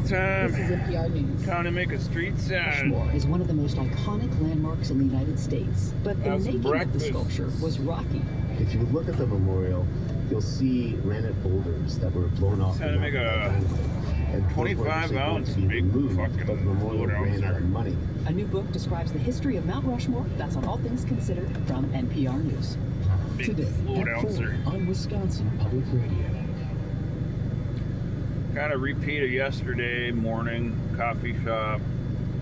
time. This is NPR News. Time to make a street sign. Rushmore is one of the most iconic landmarks in the United States, but the Have some making of the breakfast. sculpture was rocky. If you look at the memorial, you'll see granite boulders that were blown off. Trying to make a and 25-ounce big fucking but the memorial float ran out ouncer. of money. A new book describes the history of Mount Rushmore. That's on All Things Considered from NPR News. Big Today float at 4 ouncer. on Wisconsin Public Radio. Kind of repeat of yesterday morning coffee shop.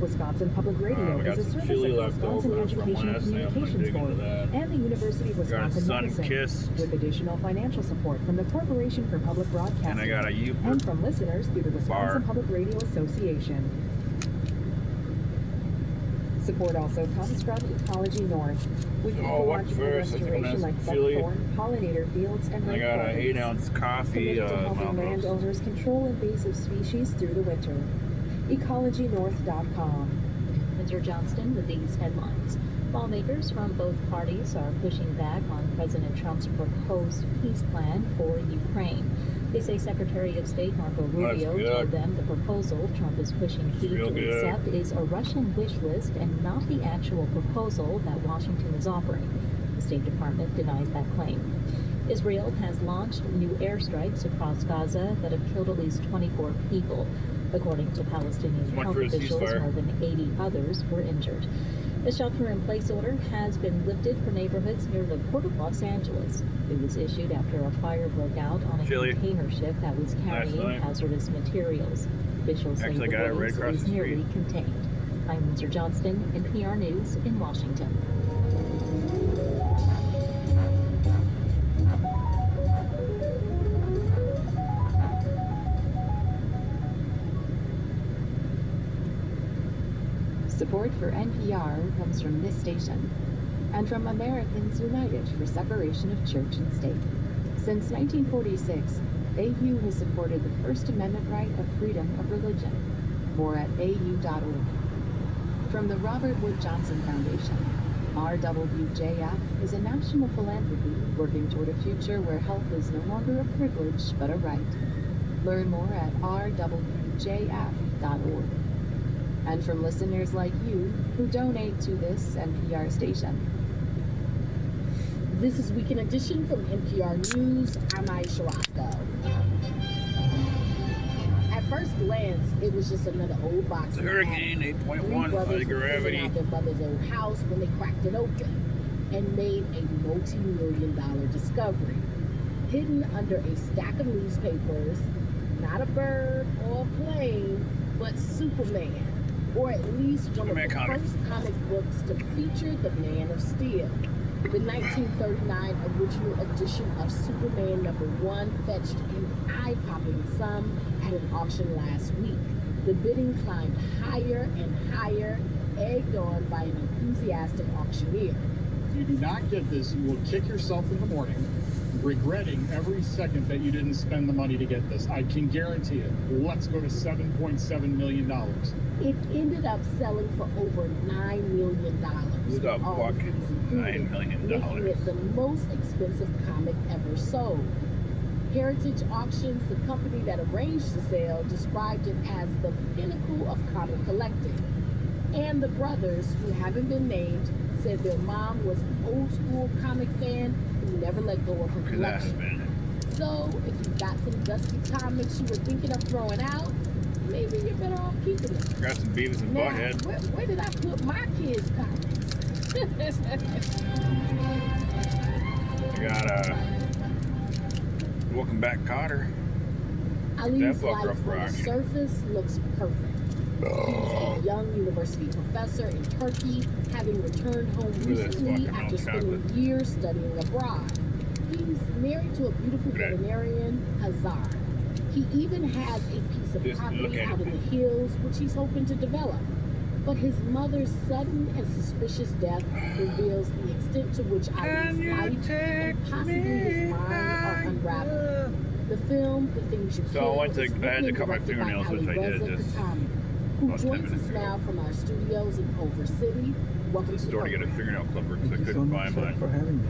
Wisconsin Public Radio we got is a some service chili of the left Wisconsin over from Education and last night. I'm gonna Communications dig into Board that. and the University of Got a Wisconsin Medicine, Sunkist. with additional financial support from the Corporation for Public Broadcasting And I got a and Uber. from listeners through the Wisconsin bar. Public Radio Association. Support also comes from Ecology North, with Oh, what ecological first? I think I'm gonna restoration like have some chili. buckthorn, pollinator fields, and I got an rainforests. 8-ounce coffee. Committed to helping Mount Rose. landowners control invasive species through the winter. EcologyNorth.com. Mr. Johnston with these headlines. Lawmakers from both parties are pushing back on President Trump's proposed peace plan for Ukraine. They say Secretary of State Marco Rubio good. told them the proposal Trump is pushing Kyiv real to good. accept is a Russian wish list and not the actual proposal that Washington is offering. The State Department denies that claim. Israel has launched new airstrikes across Gaza that have killed at least 24 people. According to Palestinian Much health for a officials, ceasefire. more than 80 others were injured. A shelter-in-place order has been lifted for neighborhoods near the Port of Los Angeles. It was issued after a fire broke out on a Chili. container ship that was carrying night. hazardous materials. Officials say Actually, the got it right blaze across is the nearly street. contained. I'm Windsor Johnston, NPR News in Washington. Support for NPR comes from this station and from Americans United for Separation of Church and State. Since 1946, AU has supported the First Amendment right of freedom of religion. More at au.org. From the Robert Wood Johnson Foundation, RWJF is a national philanthropy working toward a future where health is no longer a privilege but a right. Learn more at rwjf.org. And from listeners like you who donate to this NPR station. This is Weekend Edition from NPR News. I'm Aisha Roscoe. At first glance, it was just another old box. The in the Hurricane attic. 8.1 Three by brothers were gravity. cleaning out their mother's old house when they cracked it open and made a multi-million-dollar discovery. Hidden under a stack of newspapers, not a bird or a plane, but Superman, or at least one Superman of the comic. first comic books to feature the Man of Steel. The 1939 original edition of Superman #1 fetched an eye-popping sum at an auction last week. The bidding climbed higher and higher, egged on by an enthusiastic auctioneer. If you do not get this, you will kick yourself in the morning, regretting every second that you didn't spend the money to get this. I can guarantee it. Let's go to $7.7 million. It ended up selling for over $9 million. Who's a all buck? fees included, $9 million. making it the most expensive comic ever sold. Heritage Auctions, the company that arranged the sale, described it as the pinnacle of comic collecting. And the brothers, who haven't been named, said their mom was an old school comic fan who never let go of her Could that have collection. been? So, if you got some dusty comics you were thinking of throwing out, maybe you're better off keeping them. Got some Beavis and Now, Butthead. where did I put my kids' comics? I got Welcome Back, Cotter. Ali's fucker life up on for the action. surface looks perfect. He's a young university professor in Turkey, having returned home Look at this recently fucking after milk spending chocolate. years studying abroad. He's married to a beautiful Look at that. veterinarian, Hazar. He even has a piece of Just look property at out it. in the hills, which he's hoping to develop. But his mother's sudden and suspicious death reveals the extent to which Ali's life and possibly his mind are unraveled. The film, The Things You So Kill, I went to- is I had to written cut my and directed by fingernails, which I did Ali just Reza Khatami, who about 10 joins minutes us ago. now from our studios in Culver City. Welcome The to the store to get a program. fingernail clipper because I Thank you so couldn't much find for mine. having me.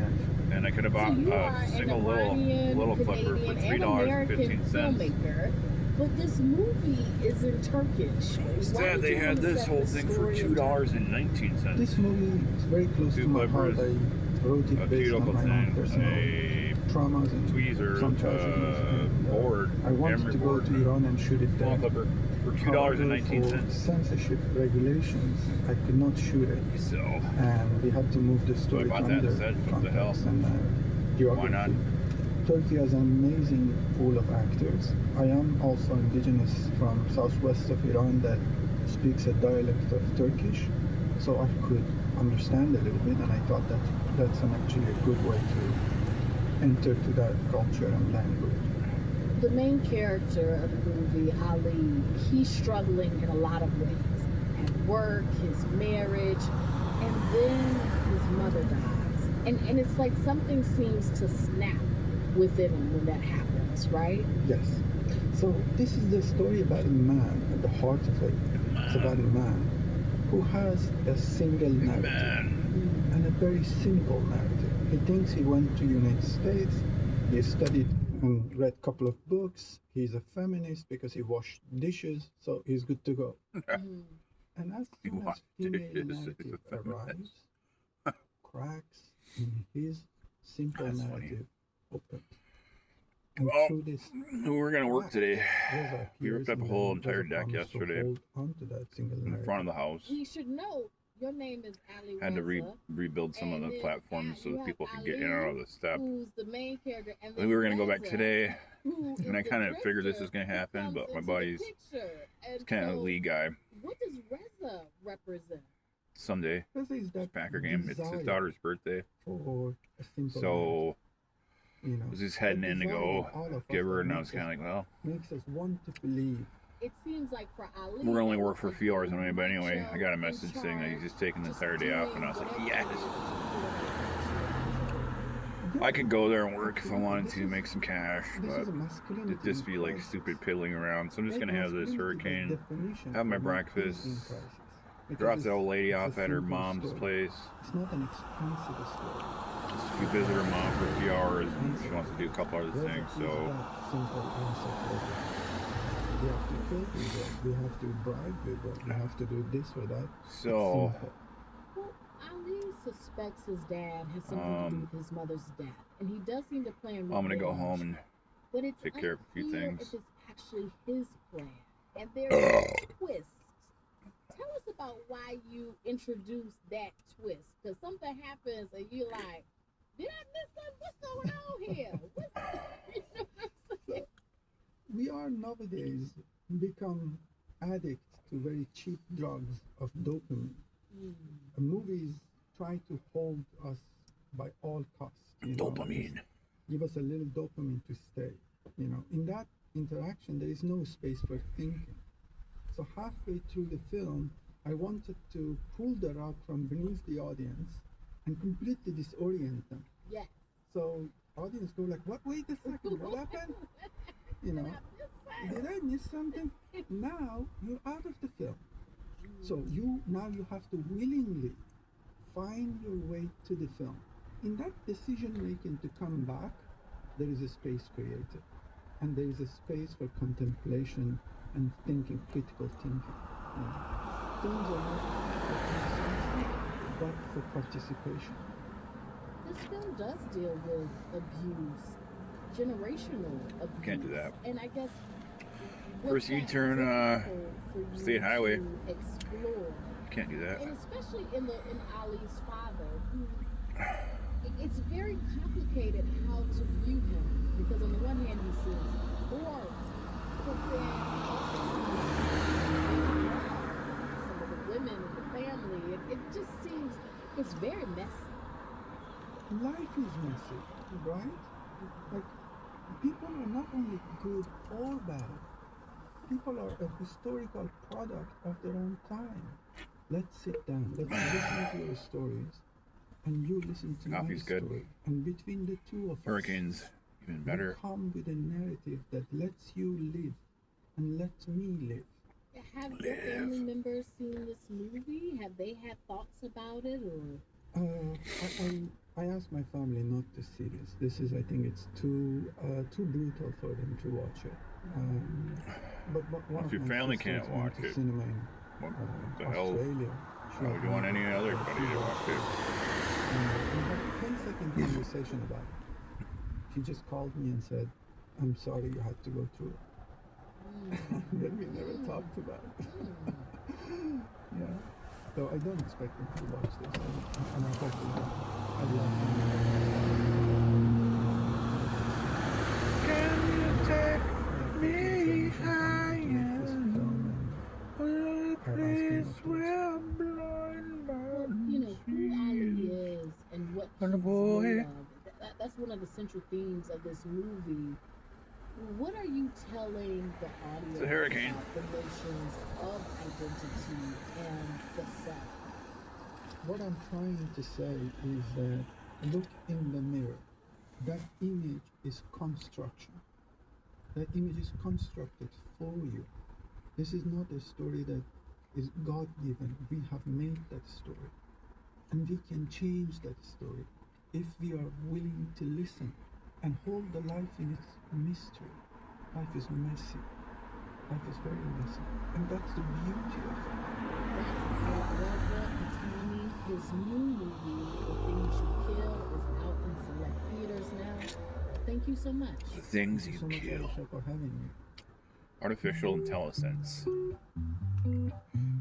And I could have bought So you are a an single Iranian, little clipper for Canadian, and $3.15. American filmmaker. But this movie is in Turkish. Why Instead, did they you had wanna this set whole the thing for story in $2.19. This movie is very close Two to my heart. clippers, I wrote it a based on cuticle my own thing, personal a traumas and tweezer, some tragedies. And, board, I wanted memory to go board, to Iran and shoot it small there. clipper for However, for $2.19. censorship regulations, I could not shoot it, So, and we had to move the story bought to that other instead. What the hell? context and geography. Why not? Turkey has an amazing pool of actors. I am also indigenous from southwest of Iran that speaks a dialect of Turkish, so I could understand a little bit, and I thought that that's actually a good way to enter to that culture and language. The main character of the movie, Ali, he's struggling in a lot of ways. At work, his marriage, and then his mother dies. And it's like something seems to snap within him when that happens, right? Yes. So this is the story about a man at the heart of it. It's about a man who has a single narrative Man. and a very simple narrative. He thinks he went to United States, he studied and read a couple of books, he's a feminist because he washed dishes, so he's good to go. Mhm. And as He soon as washed female dishes, narrative he's a feminist. arrives, cracks in his simple That's funny. narrative open. And Well, through this we're gonna work today. Rosa We ripped hears up a and whole then entire Rosa deck promised to yesterday hold on to that single in the front of the house. He should know your name is Ali Had to Reza, rebuild some of and the then platforms so you that have people could get in and Ali, out of the step. who's the main character, and I think then we were gonna go back Reza, today, who is and I the kind of figured this drifter was gonna who happen, comes but my into the buddy's picture. And kind of a so, league guy. what does Reza represent? Sunday, Rosa is that Packer game. It's his desire daughter's birthday, for a simple so narrative, I was just heading that in to desire go in all of us give her, that and I was makes kind of like, well, makes us want to believe. It seems like for Ali, we're gonna only it work was for a a few hours very anyway. But anyway, I got a macho, message in saying that he's charge, just taking the just entire day off, and I was doing like, whatever yes. he I could go there and work if I wanted to make some cash, This but is a masculinity it'd just be like crisis. stupid piddling around. So I'm just That gonna have this masculinity by hurricane, definition have my cannot be breakfast, in crisis, because drop the it's- old lady it's a off at her simple mom's story. place. It's not an expensive story. Just go visit her mom for a few hours, and she wants to do a couple other Rosa things. is So that simple concept of we have to kill people, we have to bribe people, we have to do this or that. It's So simple. Well, Ali suspects his dad has something to do with his mother's death, and he does seem to plan I'm gonna go revenge, home and but it's take care of a few unclear things. if it's actually his plan. And there's a twist. Tell us about why you introduced that twist, because something happens and you're like, did I miss something? What's going on here? You know what I'm saying? We are nowadays become addicts to very cheap drugs of dopamine. Movies try to hold us by all costs. dopamine. Give us a little dopamine to stay. In that interaction, there is no space for thinking. So halfway through the film, I wanted to pull the rug from beneath the audience and completely disorient them. Yes. So audience go like, "What? Wait a second, what happened?" Did I miss something? Did I miss something? Now you're out of the film. So you have to willingly find your way to the film. In that decision making to come back, there is a space created. And there is a space for contemplation and thinking, critical thinking. Films are not for consumption, but for participation. This film does deal with abuse, generational abuse. Can't do that. And I guess First what's U-turn, difficult for you State Highway. to explore, Can't do that. and especially in Ali's father, who it's very complicated how to view him, because on the one hand he seems boring, but then also some of the women in the family, it just seems it's very messy. Life is messy, right? Like, people are not only good or bad. People are a historical product of their own time. Let's sit down. Let's listen to your stories, and you listen to Coffee's my good. story. And between the two of Hurricanes, even us, better. we come with a narrative that lets you live and lets me live. Have your family members seen this movie? Have they had thoughts about it, or? I asked my family not to see this. This is, I think, it's too brutal for them to watch it. But one If of your my family sisters can't went watch to it, cinema in what the hell? Australia. She Why would you want had any never other watched buddy to it. watch it? We had 10-second conversation about it. She just called me and said, "I'm sorry you had to go through it." And then we never talked about it. Yeah. So I don't expect them to watch this, and I hope they don't. I love them. Can you take Me me higher? Please, Where blind Well, you know who Ali is and what And the he's boy. made of. That's one of the central themes of this movie. What are you telling the audience It's a hurricane. about the notions of identity and the self? what I'm trying to say is that look in the mirror. That image is construction. That image is constructed for you. This is not a story that is God given. We have made that story. And we can change that story if we are willing to listen and hold the life in its mystery. Life is messy. Life is very messy. And that's the beauty of it. That's Reza and Tommy. His new movie, The Things You Kill, is out in select theaters now. Thank you so much. The things Thank you so much, kill. Aisha, for having me. Artificial intelligence.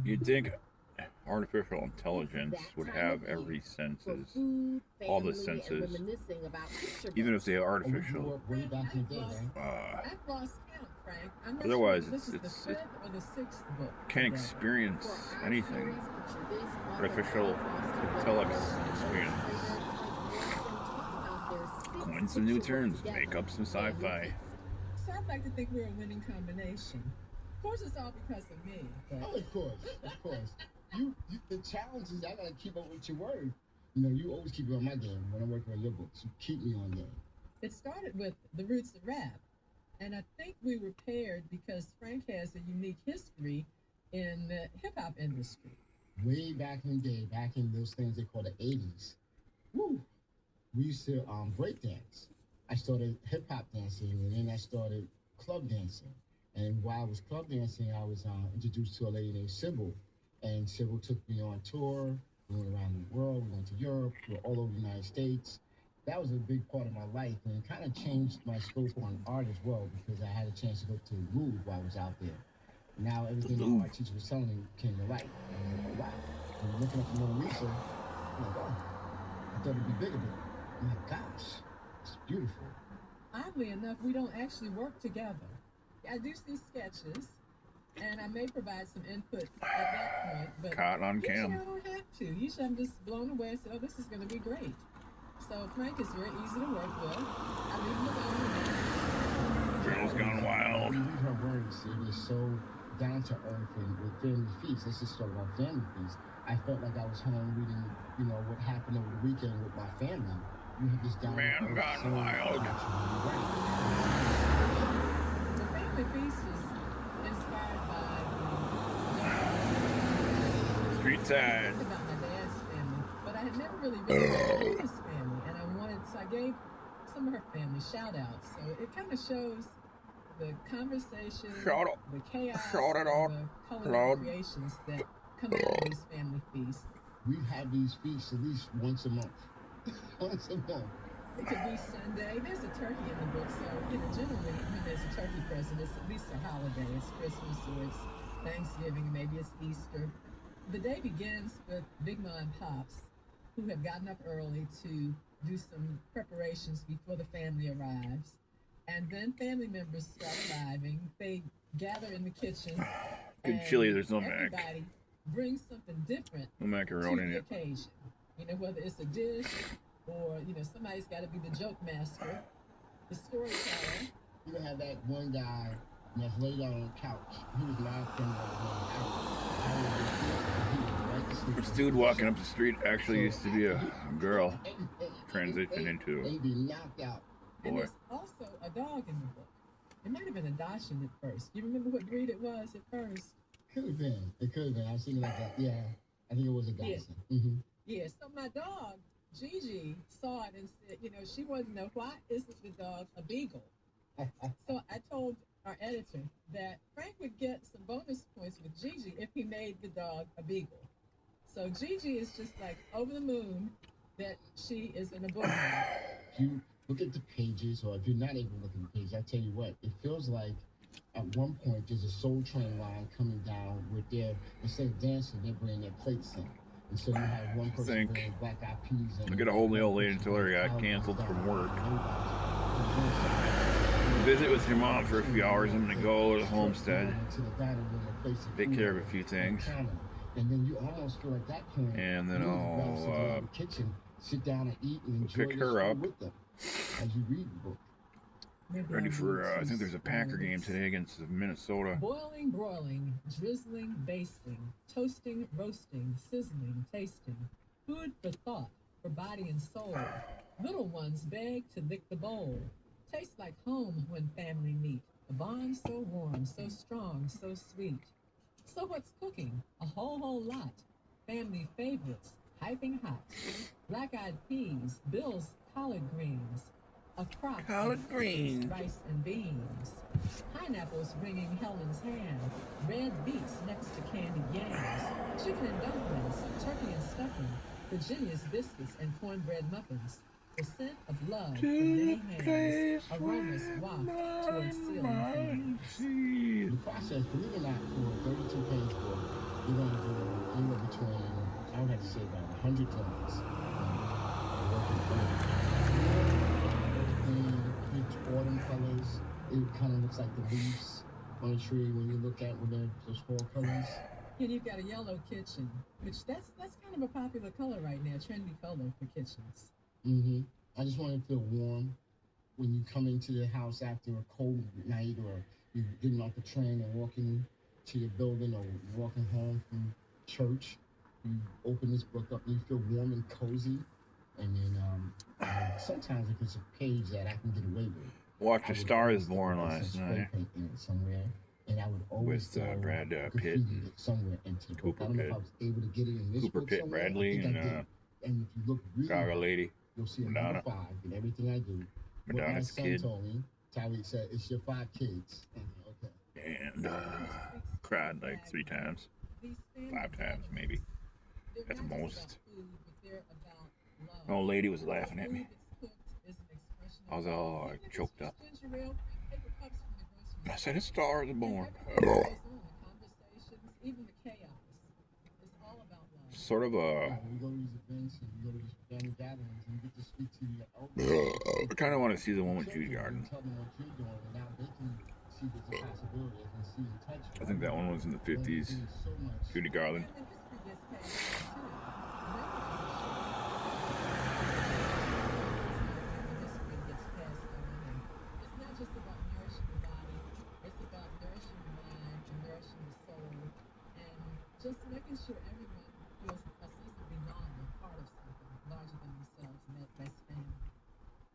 You'd think artificial intelligence would have every For senses, food, all the family, and senses, reminiscing about picture even books. if they are artificial. Way back in the day, right? I've lost count, Frank. I'm not Otherwise, sure if this is it's- the fifth or the sixth book. Can't today. experience For our anything. series, Picture This, author Artificial Foster intelligence Whitaker and experience. illustrator Mike Wilson talk about their six Coin some new picture terms, books make up some together. sci-fi. So I'd like to think we're a winning combination. Of course, it's all because of me. Oh, But of course, of course. You the challenge is I gotta keep up with your word. You know, you always keep me on my game when I'm working on your books. You keep me on game. it started with the roots of rap. And I think we were paired because Frank has a unique history in the hip hop industry. Way back in the day, back in those things they call the 80s, woo, we used to break dance. I started hip hop dancing and then I started club dancing. And while I was club dancing, I was introduced to a lady named Sybil. And Sybil took me on tour. We went around the world. We went to Europe. We were all over the United States. That was a big part of my life, and it kind of changed my scope on art as well because I had a chance to go to the Louvre while I was out there. Now everything my art teacher was telling me came to light. And I was like, oh, wow. And looking up the Mona Lisa, I'm like, oh, I thought it'd be bigger, but oh my gosh, it's beautiful. Oddly enough, we don't actually work together. I do see sketches, and I may provide some input at that point, but Caught on usually cam. I don't have to. Usually I'm just blown away and say, oh, this is going to be great. So Frank is very easy to work with. I leave him alone. Girls Gone Wild. When you read her words, it is so down to earth and with family feast. Let's just talk about family feast. I felt like I was home reading, you know, what happened over the weekend with my family. You have this down to Man earth, Gone so Wild. naturally right. The Family Feast is inspired by Street side. about my dad's family, but I had never really read his family, and so I gave some of her family shout outs. So it kind of shows the conversation, Shout out. the chaos, Shout it out and the culinary loud. creations that come out of these family feasts. We've had these feasts at least once a month. Once a month. It could be Sunday. There's a turkey in the book, so generally when there's a turkey present, it's at least a holiday. It's Christmas or it's Thanksgiving, maybe it's Easter. The day begins with Big Ma and Pops, who have gotten up early to do some preparations before the family arrives. And then family members start arriving. They gather in the kitchen. Good and chili, there's no mac. everybody brings something different No macaroni in to the it. occasion. Whether it's a dish or, somebody's got to be the joke master, the storyteller. You would have that one guy that's laid out on the couch. He was laughing like This dude walking up the street actually used to be a girl. Transitioned into And be knocked out. And boy. there's also a dog in the book. It might have been a Dachshund at first. You remember what breed it was at first? Could have been. It could have been. I was thinking like that. Yeah. I think it was a Yeah. Dachshund. Mm-hmm. Yeah, so my dog, Gigi, saw it and said, she wanted to know, why isn't the dog a beagle? So I told our editor, that Frank would get some bonus points with Gigi if he made the dog a beagle. So Gigi is just like over the moon that she is in a book. If you look at the pages, or if you're not able to look at the page, I tell you what, it feels like at one point there's a Soul Train line coming down with their, instead of dancing, they're bringing their plates in. And so you have one person bringing Black Eyed Peas in. I get a hold of the old lady until her got canceled from work. Visit with your mom for a few hours. I'm gonna go to the homestead, take care of a few things, and then you almost feel like that point, and then I'll kitchen, sit down and eat and enjoy pick her up. with them as you read the book. Ready for I think there's a Packer game today against Minnesota. Boiling, broiling, drizzling, basting, toasting, roasting, sizzling, tasting. Food for thought, for body and soul. Little ones beg to lick the bowl. Tastes like home when family meet. A bond so warm, so strong, so sweet. So what's cooking? A whole lot. Family favorites, piping hot. Black-eyed peas, Bill's collard greens. A crop Collard greens. rice and beans. Pineapples ringing Helen's hand. Red beets next to candied yams. Chicken and dumplings, turkey and stuffing. Virginia's biscuits and cornbread muffins. The scent of love from many hands. Aromas waft towards ceiling fans. The process, believe it or not, for a 32-page book, you're going to do anywhere between, I would have to say, about 100 drawings. The autumn colors, it kind of looks like the leaves on a tree when you look at when those fall colors. And you've got a yellow kitchen, which that's kind of a popular color right now, trendy color for kitchens. I just want to feel warm when you come into the house after a cold night, or you're getting off the train and walking to your building, or walking home from church. You open this book up and you feel warm and cozy. And then sometimes if it's a page that I can get away with. Watched A Star Is Born last night somewhere, and I would always with Brad Pitt and somewhere into the book. Cooper I don't know Pitt. if I was able to get it in this Cooper book Pitt, somewhere. Bradley, I think I and did. And if you look really Gaga hard, Lady, you'll see a Madonna. number 5 in everything I do. What my Madonna's son kid. told me, Tyreek said, it's your 5 kids. And okay. And cried like 3 times, 5 times maybe, at the most. An old lady was laughing at me. I was all choked up. I said, A Star Is Born. Sort of a. We go to these events and we go to these family gatherings and you get to speak to your elders. I kind of want to see the one with Judy Garden. Tell them what you're doing, and now they can see there's a possibility. They can see and touch. I think that one was in the 50s. Judy Garland. Just making sure everyone feels a sense of belonging, part of something larger than themselves, and that's family.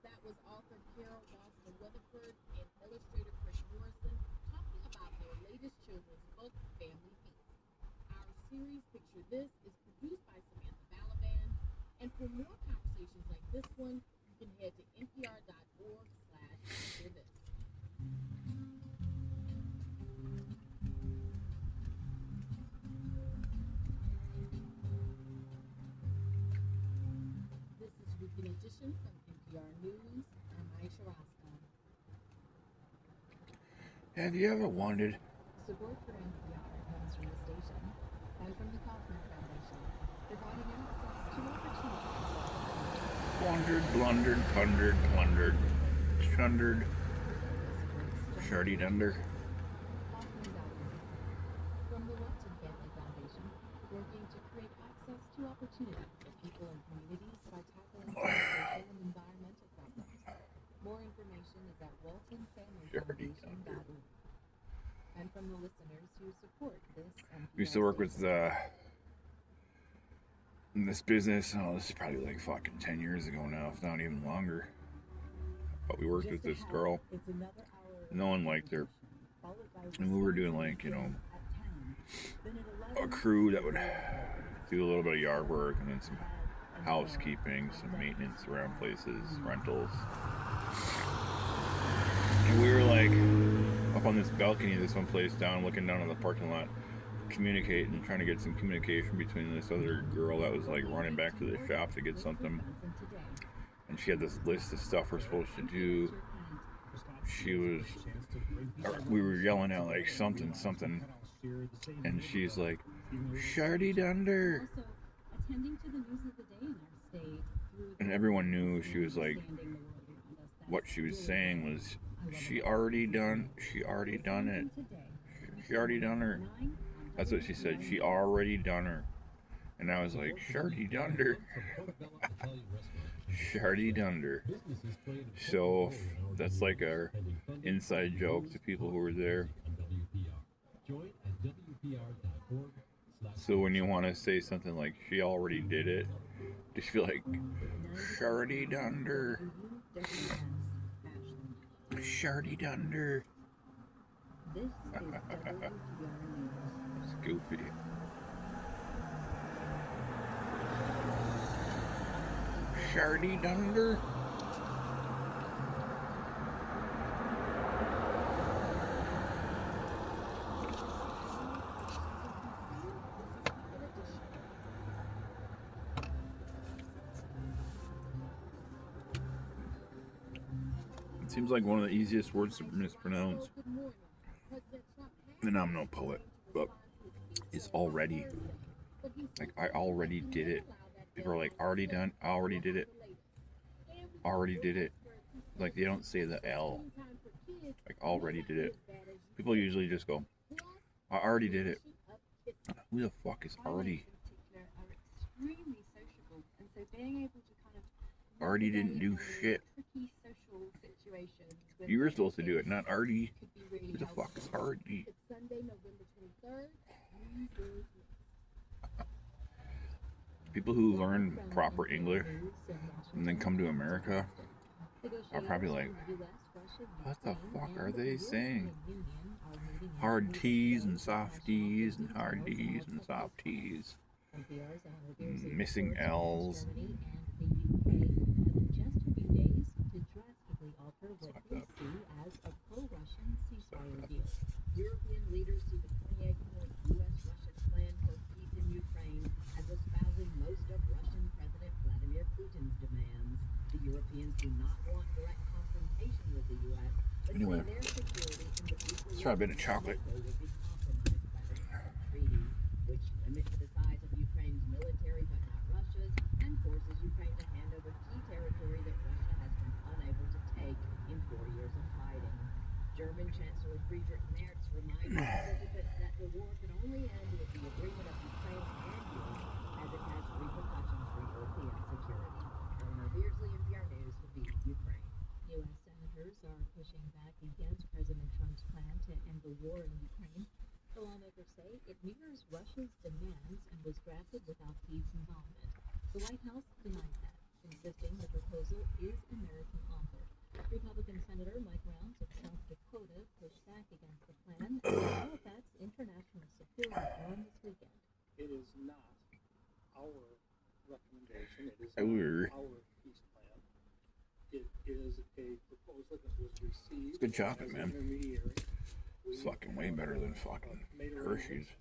That was author Carol Boston Weatherford and illustrator Chris Morrison talking about their latest children's book, Family Feast. Our series, Picture This, is produced by Samantha Balaban, and for more conversations like this one, you can head to npr.org/picture this. Weekend edition from NPR News. I'm Aisha Roscoe. Have you ever wondered? Support for NPR comes from the station and from the Kaufman Foundation, providing access to opportunities. Wandered, blundered, plundered, plundered, chundered, shardied under. From the Lupton Family Foundation, working to create access to opportunity for people and communities by tackling social and environmental problems. More information is at waltonfamilyfoundation.org. And from the listeners who support this and We used to work with in this business. Oh, this is probably like fucking 10 years ago now, if not even longer. But we worked with this girl. No one liked her. And we were doing like, a crew that would do a little bit of yard work and then some housekeeping, some maintenance around places, rentals. And we were like a up on this balcony of this one place down, looking down on the parking lot, communicating, trying to get some communication between this other girl that was like running back to the shop to get something. And she had this list of stuff we're supposed to do. We were yelling out like something, and she's like, Shardy Dunder. And everyone knew she was like, what she was saying was, she already done it. She already done her. That's what she said. She already done her. And I was like, Shardy Dunder. Shardy Dunder. So that's like our inside joke to people who were there. So when you want to say something like, she already did it, just be like, Shardy Dunder. Shardy Dunder. It's goofy. Shardy Dunder. It seems like one of the easiest words to mispronounce. And I'm no poet, but it's already. Like, I already did it. People are like, already done? I already did it. Already did it. Like, they don't say the L. Like, already did it. People usually just go, I already did it. Who the fuck is already? Already didn't do shit. You were supposed to do it, not Artie. Who the fuck is Artie? People who learn proper English and then come to America are probably like, what the fuck are they saying? Hard T's and soft T's and hard D's and soft T's. Missing L's. European leaders see the 28-point U.S.-Russia plan for peace in Ukraine as espousing most of Russian President Vladimir Putin's demands. The Europeans do not want direct confrontation with the U.S., but anyway, their security in the future let's try a bit of chocolate. will be compromised by the treaty, which limits the size of Ukraine's military but not Russia's, and forces Ukraine to hand over key territory that Russia has been unable to take in 4 years of fighting. German Chancellor Friedrich Merz reminded participants that the war can only end with the agreement of Ukraine and Europe, as it has repercussions for European security. Eleanor Beardsley, NPR News, defeated Ukraine. U.S. senators are pushing back against President Trump's plan to end the war in Ukraine. The lawmakers say it mirrors Russia's demands and was drafted without Kyiv's involvement. The White House denied that, insisting the proposal is American-authored. Republican Senator Mike Rounds of South Dakota pushed back against the plan at the Halifax International Security Forum this weekend. It is not our recommendation. It is not our peace plan. It is a proposal that was received. Good chocolate, as man. an intermediary. It's fucking way better than fucking Hershey's.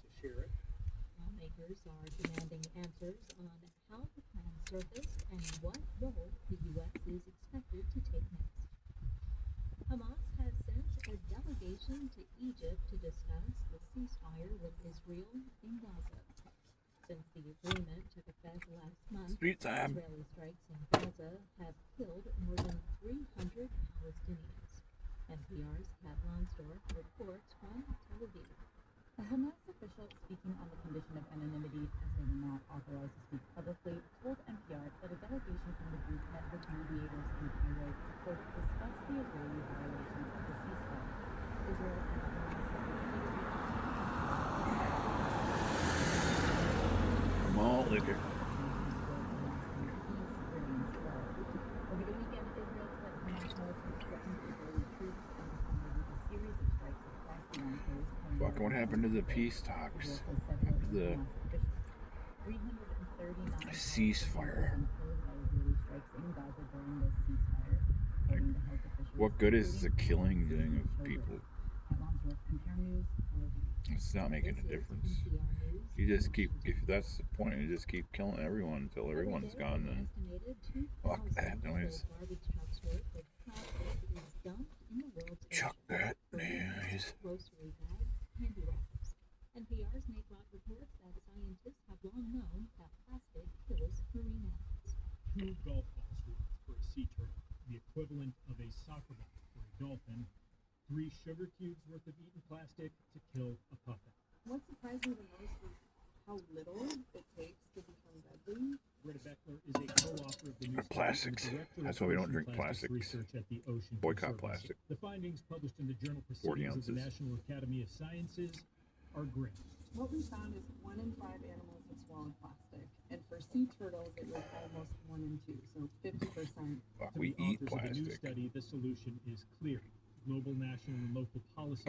Lawmakers are demanding answers on how the plan surfaced and what role the U.S. is expected to take next. Hamas has sent a delegation to Egypt to discuss the ceasefire with Israel in Gaza. Since the agreement took effect last month, Israeli strikes in Gaza have killed more than 300 Palestinians. NPR's Kat Lonsdorf reports from Tel Aviv. A Hamas official speaking on the condition of anonymity, as they were not authorized to speak publicly, told NPR that a delegation from the group met with mediators in Cairo to quote, discuss the Israeli violations of the ceasefire. Israel and Hamas Malt liquor. Over the weekend, Israel said Hamas militants threatened Israeli troops and responded with a series of strikes across the enclave. Fucking what happened to the peace talks? After the ceasefire. Like, what good is the killing doing of people? of NPR News, It's not making a difference. You just keep, if that's the point, you just keep killing everyone until everyone's gone, then fuck that noise. Chuck that noise. Grocery bags, candy wrappers. NPR's Nate Rott reports that scientists have long known that plastic kills marine animals. 2 golf balls worth for a sea turtle, the equivalent of a soccer ball for a dolphin. 3 sugar cubes worth of eaten plastic to kill a puffin. What surprised me the most was how little it takes to become deadly. Greta Beckler is a co-author of the new Plastics. That's why we don't drink plastics. Research at the Ocean Boycott Conservancy. plastic. The findings published in the journal 40 Proceedings of ounces. the National Academy of Sciences are grim. What we found is 1 in 5 animals have swallowed plastic, and for sea turtles it was almost 1 in 2, so 50%. Fuck, To we the eat authors of the new plastic. study, the solution is clear. Global, national, and local policies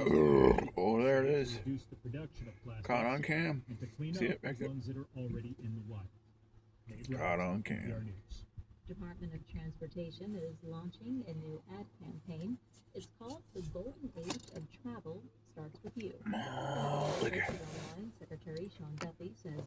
Oh, there it is. to reduce the production of plastic Caught on cam. and to clean See up it back the there? ones that are already in the wild. Caught on NPR cam. News. Department of Transportation is launching a new ad campaign. It's called The Golden Age of Travel Starts With You. Oh, look at